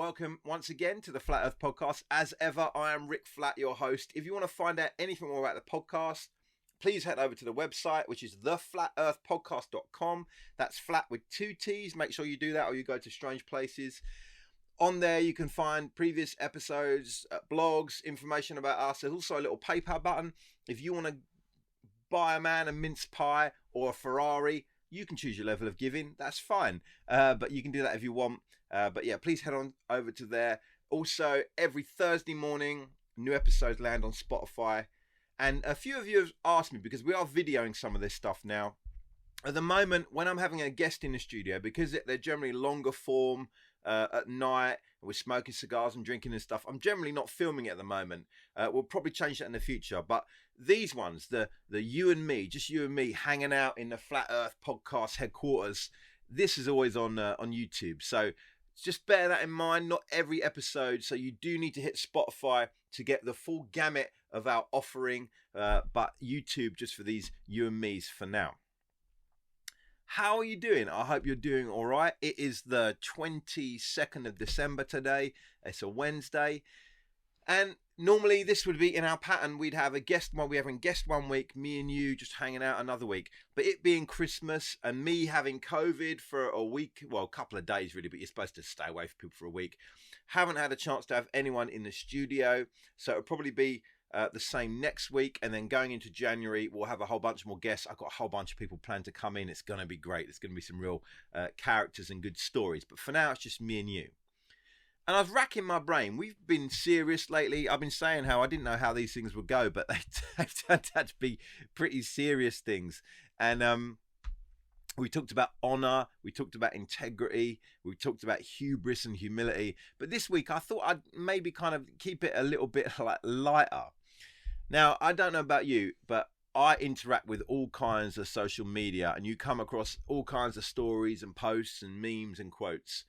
welcome once again to the Flat Earth Podcast. As ever, I am Rick Flat, your host. If you want to find out anything more about the podcast, please head over to the website, which is theflatearthpodcast.com. That's flat with two T's. Make sure you do that or you go to strange places. On there, you can find previous episodes, blogs, information about us. There's also a little PayPal button. If you want to buy a man a mince pie or a Ferrari, you can choose your level of giving. That's fine. But you can do that if you want. But yeah, please head on over to there. Also, every Thursday morning, new episodes land on Spotify. And a few of you have asked me, because we are videoing some of this stuff now. At the moment, when I'm having a guest in the studio, because they're generally longer form at night, we're smoking cigars and drinking and stuff, I'm generally not filming it at the moment. We'll probably change that in the future. But these ones, the you and me, just you and me hanging out in the Flat Earth Podcast headquarters, this is always on YouTube. So just bear that in mind. Not every episode, so you do need to hit Spotify to get the full gamut of our offering, but YouTube just for these you and me's for now. How are you doing? I hope you're doing all right. It is the 22nd of December today. It's a Wednesday. And normally this would be in our pattern. We'd have a guest while we're having guest one week, me and you just hanging out another week. But it being Christmas and me having COVID for a week, well, a couple of days really, but you're supposed to stay away from people for a week. Haven't had a chance to have anyone in the studio. So it'll probably be the same next week, and then going into January we'll have a whole bunch more guests. I've got a whole bunch of people planned to come in. It's going to be great. There's going to be some real characters and good stories, but for now it's just me and you. And I was racking my brain. We've been serious lately. I've been saying how I didn't know how these things would go, but they've turned out to be pretty serious things. And we talked about honor, we talked about integrity, we talked about hubris and humility. But this week I thought I'd maybe kind of keep it a little bit like lighter. Now, I don't know about you, but I interact with all kinds of social media, and you come across all kinds of stories and posts and memes and quotes.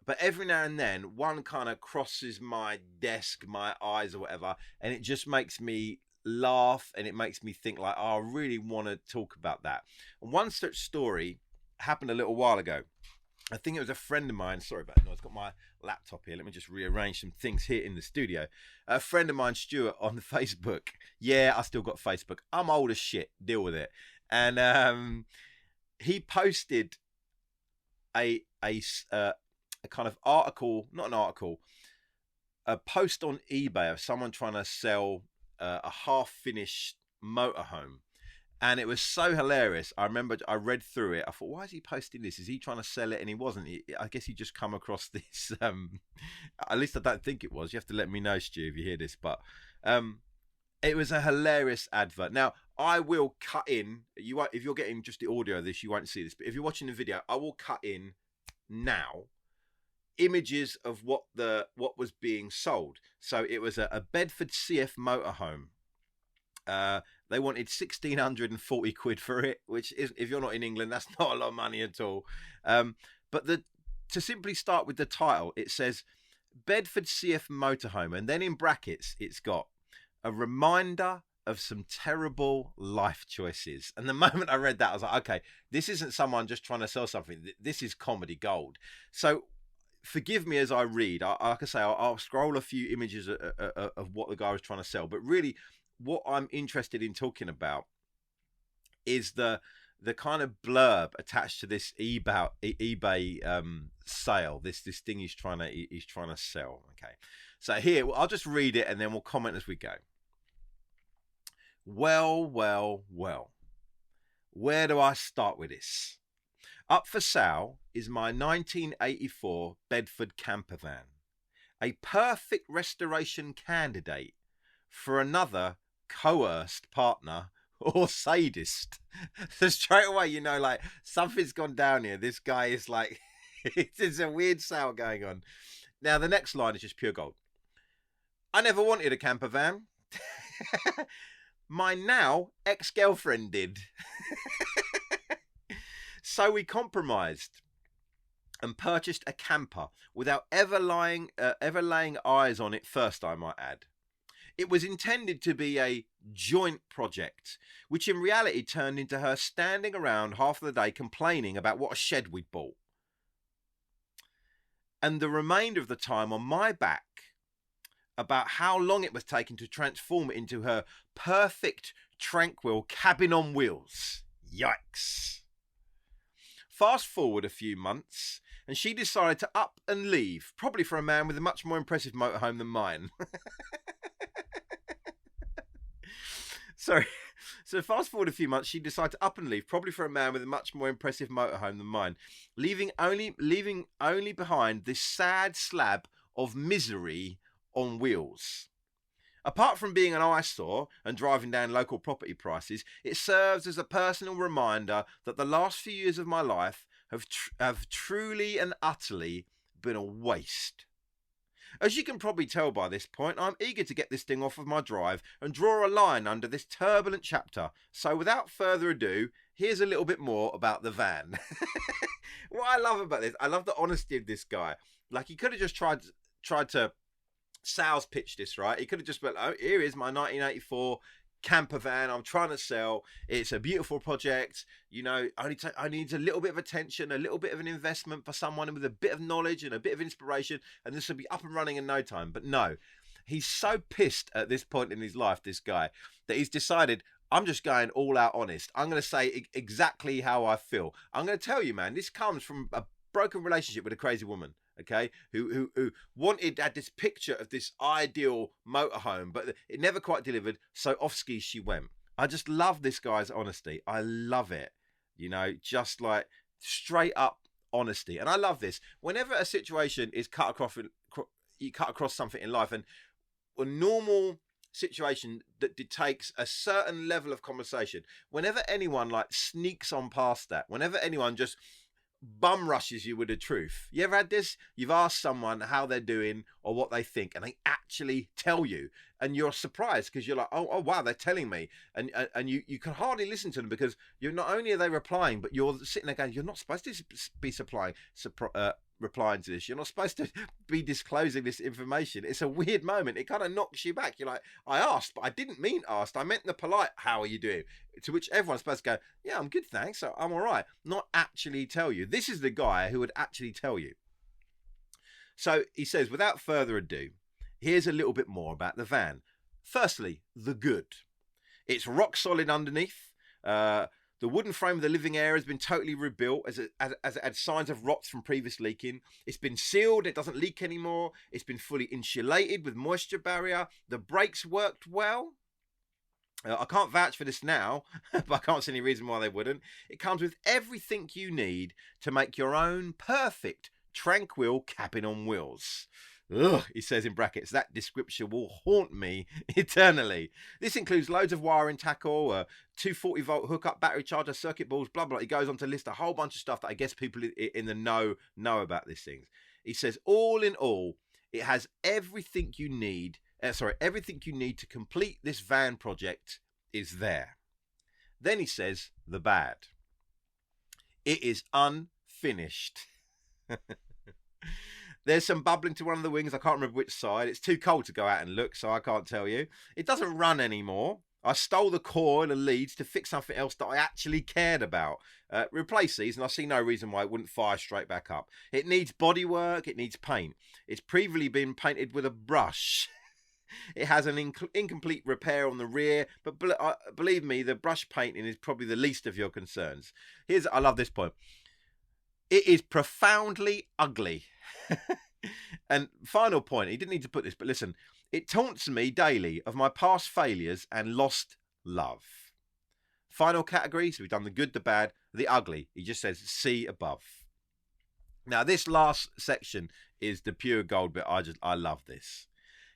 But every now and then, one kind of crosses my desk, my eyes or whatever, and it just makes me laugh, and it makes me think like, oh, I really want to talk about that. And one such story happened a little while ago. I think it was a friend of mine. Sorry about that. I've got my laptop here. Let me just rearrange some things here in the studio. A friend of mine, Stuart, on Facebook. Yeah, I still got Facebook. I'm old as shit. Deal with it. And he posted a kind of article, not an article, a post on eBay of someone trying to sell a half-finished motorhome. And it was so hilarious. I remember I read through it. I thought, why is he posting this? Is he trying to sell it? And he wasn't. I guess he just come across this. At least I don't think it was. You have to let me know, Stu, if you hear this. But it was a hilarious advert. Now, I will cut in. If you're getting just the audio of this, you won't see this. But if you're watching the video, I will cut in now images of what was being sold. So it was a Bedford CF motorhome. They wanted 1,640 quid for it, which is, if you're not in England, that's not a lot of money at all. But to simply start with the title, it says Bedford CF motorhome, and then in brackets it's got a reminder of some terrible life choices. And the moment I read that, I was like, okay, this isn't someone just trying to sell something. This is comedy gold. So forgive me as I read. Like I say, I'll scroll a few images of what the guy was trying to sell, but really what I'm interested in talking about is the kind of blurb attached to this eBay sale. This thing he's trying to sell. Okay, so here I'll just read it and then we'll comment as we go. Well, where do I start with this? Up for sale is my 1984 Bedford camper van, a perfect restoration candidate for another coerced partner or sadist. So straight away, you know, like something's gone down here. This guy is like, it's a weird sale going on. Now, the next line is just pure gold. I never wanted a camper van. My now ex-girlfriend did. So we compromised and purchased a camper without ever laying eyes on it first, I might add. It was intended to be a joint project, which in reality turned into her standing around half of the day complaining about what a shed we'd bought. and the remainder of the time on my back about how long it was taking to transform it into her perfect, tranquil cabin on wheels. Yikes. Fast forward a few months, and she decided to up and leave, probably for a man with a much more impressive motorhome than mine. Sorry. So fast forward a few months, she decided to up and leave, probably for a man with a much more impressive motorhome than mine, leaving only behind this sad slab of misery on wheels. Apart from being an eyesore and driving down local property prices, it serves as a personal reminder that the last few years of my life have truly and utterly been a waste. As you can probably tell by this point, I'm eager to get this thing off of my drive and draw a line under this turbulent chapter. So without further ado, here's a little bit more about the van. What I love about this, I love the honesty of this guy. Like, he could have just tried to sales pitch this, right? He could have just been, oh, here is my 1984 camper van I'm trying to sell. It's a beautiful project. You know, I need a little bit of attention, a little bit of an investment for someone with a bit of knowledge and a bit of inspiration, and this will be up and running in no time. But no, he's so pissed at this point in his life, this guy, that he's decided, I'm just going all out honest. I'm going to say exactly how I feel. I'm going to tell you, man, this comes from a broken relationship with a crazy woman. Okay, who had this picture of this ideal motorhome, but it never quite delivered, so off skis she went. I just love this guy's honesty. I love it. You know, just like straight up honesty. And I love this. Whenever a situation is you cut across something in life, and a normal situation that takes a certain level of conversation, whenever anyone like sneaks on past that, whenever anyone just bum rushes you with the truth. You ever had this? You've asked someone how they're doing or what they think, and they actually tell you, and you're surprised because you're like, oh wow, they're telling me, and you can hardly listen to them because you're not only are they replying, but you're sitting there going, you're not supposed to be replying to this. You're not supposed to be disclosing this information. It's a weird moment. It kind of knocks you back. You're like, I asked, but I didn't mean asked. I meant the polite, how are you doing? To which everyone's supposed to go, yeah, I'm good, thanks. I'm all right. Not actually tell you. This is the guy who would actually tell you. So he says, without further ado, here's a little bit more about the van. Firstly, the good. It's rock solid underneath. The wooden frame of the living area has been totally rebuilt as it had signs of rot from previous leaking. It's been sealed. It doesn't leak anymore. It's been fully insulated with moisture barrier. The brakes worked well. I can't vouch for this now, but I can't see any reason why they wouldn't. It comes with everything you need to make your own perfect, tranquil cabin on wheels. Ugh, he says in brackets, that description will haunt me eternally. This includes loads of wiring tackle, a 240-volt hookup, battery charger, circuit boards, blah, blah. He goes on to list a whole bunch of stuff that I guess people in the know about these things. He says, all in all, it has everything you need. Everything you need to complete this van project is there. Then he says, the bad. It is unfinished. There's some bubbling to one of the wings. I can't remember which side. It's too cold to go out and look, so I can't tell you. It doesn't run anymore. I stole the coil and leads to fix something else that I actually cared about. Replace these, and I see no reason why it wouldn't fire straight back up. It needs body work. It needs paint. It's previously been painted with a brush. It has an incomplete repair on the rear, but believe me, the brush painting is probably the least of your concerns. I love this point. It is profoundly ugly. And final point, he didn't need to put this, but listen, it taunts me daily of my past failures and lost love. Final category, so we've done the good, the bad, the ugly. He just says, see above. Now, this last section is the pure gold bit. I love this.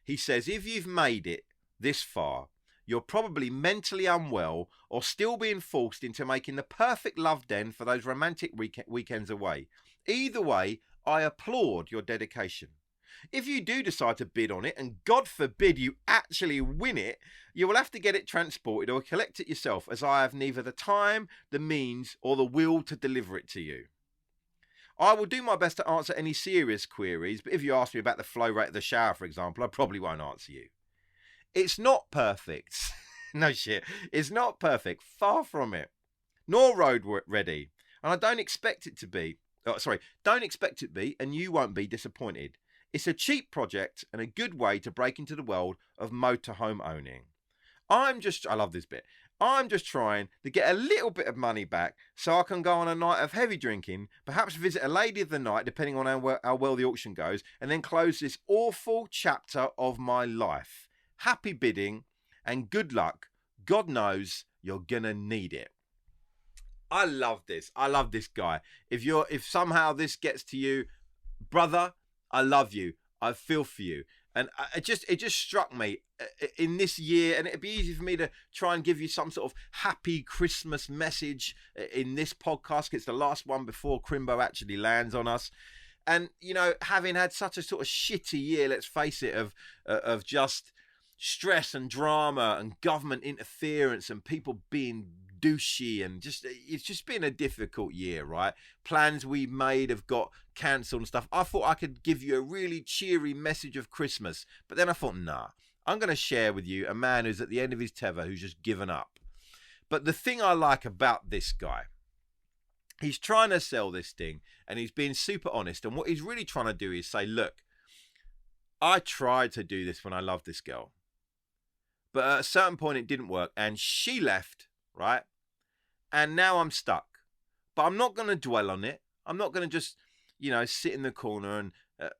He says, if you've made it this far, you're probably mentally unwell or still being forced into making the perfect love den for those romantic weekends away. Either way, I applaud your dedication. If you do decide to bid on it, and God forbid you actually win it, you will have to get it transported or collect it yourself, as I have neither the time, the means, or the will to deliver it to you. I will do my best to answer any serious queries, but if you ask me about the flow rate of the shower, for example, I probably won't answer you. It's not perfect. No shit. It's not perfect. Far from it. Nor road ready. And I don't expect it to be. Oh, sorry, don't expect it to be, and you won't be disappointed. It's a cheap project and a good way to break into the world of motorhome owning. I love this bit. I'm just trying to get a little bit of money back so I can go on a night of heavy drinking, perhaps visit a lady of the night, depending on how well the auction goes, and then close this awful chapter of my life. Happy bidding and good luck. God knows you're gonna need it. I love this. I love this guy. If somehow this gets to you, brother, I love you. I feel for you. And it just struck me in this year, and it'd be easy for me to try and give you some sort of happy Christmas message in this podcast. It's the last one before Crimbo actually lands on us. And, you know, having had such a sort of shitty year, let's face it, of just stress and drama and government interference and people being douchey, and it's just been a difficult year, right? Plans we made have got cancelled and stuff. I thought I could give you a really cheery message of Christmas, but then I thought, nah, I'm going to share with you a man who's at the end of his tether, who's just given up. But the thing I like about this guy, he's trying to sell this thing and he's being super honest, and what he's really trying to do is say, look, I tried to do this when I loved this girl, but at a certain point it didn't work and she left, right? And now I'm stuck. But I'm not going to dwell on it. I'm not going to just, you know, sit in the corner and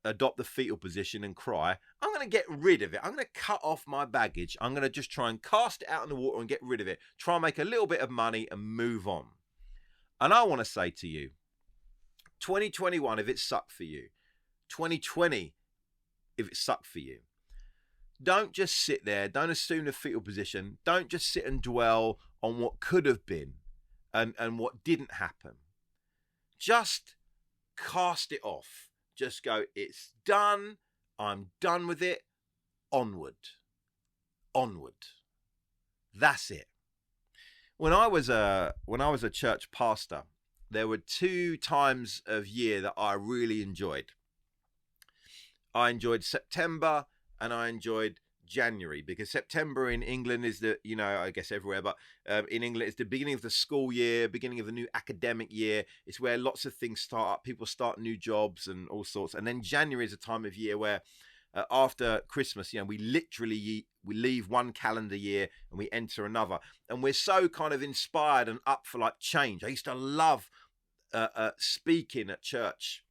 adopt the fetal position and cry. I'm going to get rid of it. I'm going to cut off my baggage. I'm going to just try and cast it out in the water and get rid of it. Try and make a little bit of money and move on. And I want to say to you, 2021, if it sucked for you, 2020, if it sucked for you, don't just sit there. Don't assume the fetal position. Don't just sit and dwell on what could have been and what didn't happen. Just cast it off. Just go, it's done. I'm done with it. Onward. Onward. That's it. When I was a church pastor, there were 2 times of year that I really enjoyed. I enjoyed September and I enjoyed January, because September in England is the, you know, I guess everywhere, but in England it's the beginning of the school year, beginning of the new academic year. It's where lots of things start up, people start new jobs and all sorts. And then January is a time of year where after Christmas, you know, we leave one calendar year and we enter another, and we're so kind of inspired and up for like change. I used to love speaking at church,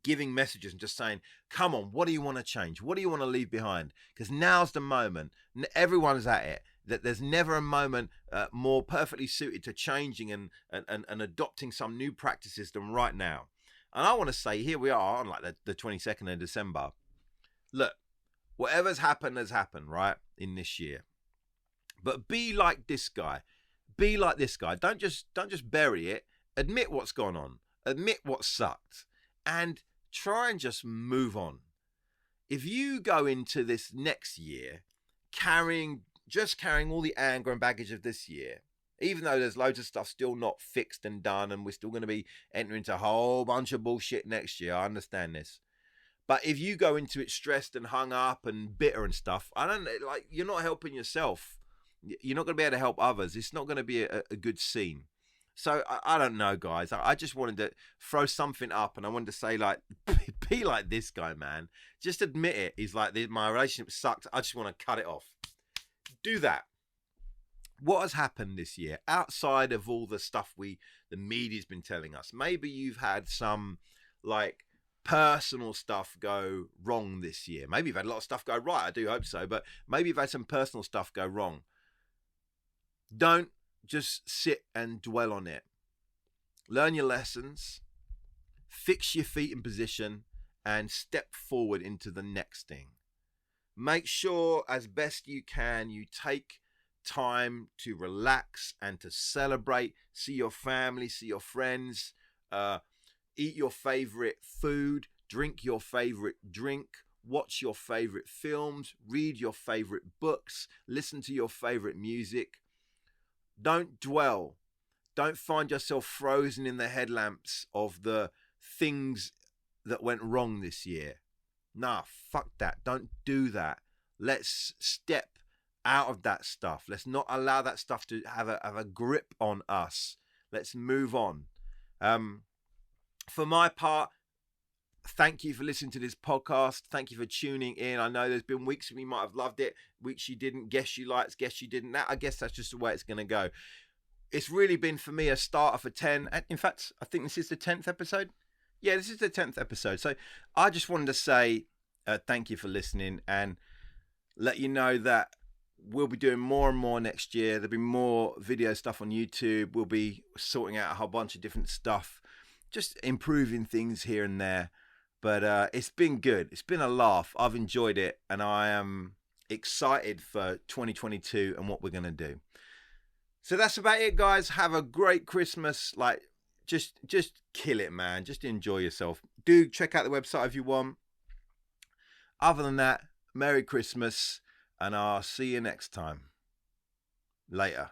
giving messages and just saying, come on, what do you want to change? What do you want to leave behind? Because now's the moment. Everyone's at it. That there's never a moment more perfectly suited to changing and adopting some new practices than right now. And I want to say, here we are on like the 22nd of December. Look, whatever's happened has happened, right, in this year. But be like this guy. Be like this guy. Don't just bury it. Admit what's gone on. Admit what sucked. And try and just move on. If you go into this next year carrying all the anger and baggage of this year, even though there's loads of stuff still not fixed and done, and we're still going to be entering into a whole bunch of bullshit next year, I understand this. But if you go into it stressed and hung up and bitter and stuff, you're not helping yourself. You're not going to be able to help others. It's not going to be a good scene. So I don't know, guys. I just wanted to throw something up, and I wanted to say, like, be like this guy, man. Just admit it. He's like, my relationship sucked. I just want to cut it off. Do that. What has happened this year outside of all the stuff the media's been telling us? Maybe you've had some like personal stuff go wrong this year. Maybe you've had a lot of stuff go right. I do hope so, but maybe you've had some personal stuff go wrong. Don't just sit and dwell on it. Learn your lessons, fix your feet in position, and step forward into the next thing. Make sure as best you can you take time to relax and to celebrate, see your family, see your friends, eat your favorite food, drink your favorite drink, watch your favorite films, read your favorite books, listen to your favorite music. Don't dwell. Don't find yourself frozen in the headlamps of the things that went wrong this year. Nah, fuck that. Don't do that. Let's step out of that stuff. Let's not allow that stuff to have a grip on us. Let's move on. For my part, thank you for listening to this podcast. Thank you for tuning in. I know there's been weeks when you might have loved it, weeks you didn't, guess you liked, guess you didn't. I guess that's just the way it's going to go. It's really been for me a starter for 10. In fact, I think this is the 10th episode. Yeah, this is the 10th episode. So I just wanted to say thank you for listening and let you know that we'll be doing more and more next year. There'll be more video stuff on YouTube. We'll be sorting out a whole bunch of different stuff, just improving things here and there. But it's been good. It's been a laugh. I've enjoyed it, and I am excited for 2022 and what we're going to do. So that's about it, guys. Have a great Christmas. Like, just kill it, man. Just enjoy yourself. Do check out the website if you want. Other than that, Merry Christmas, and I'll see you next time. Later.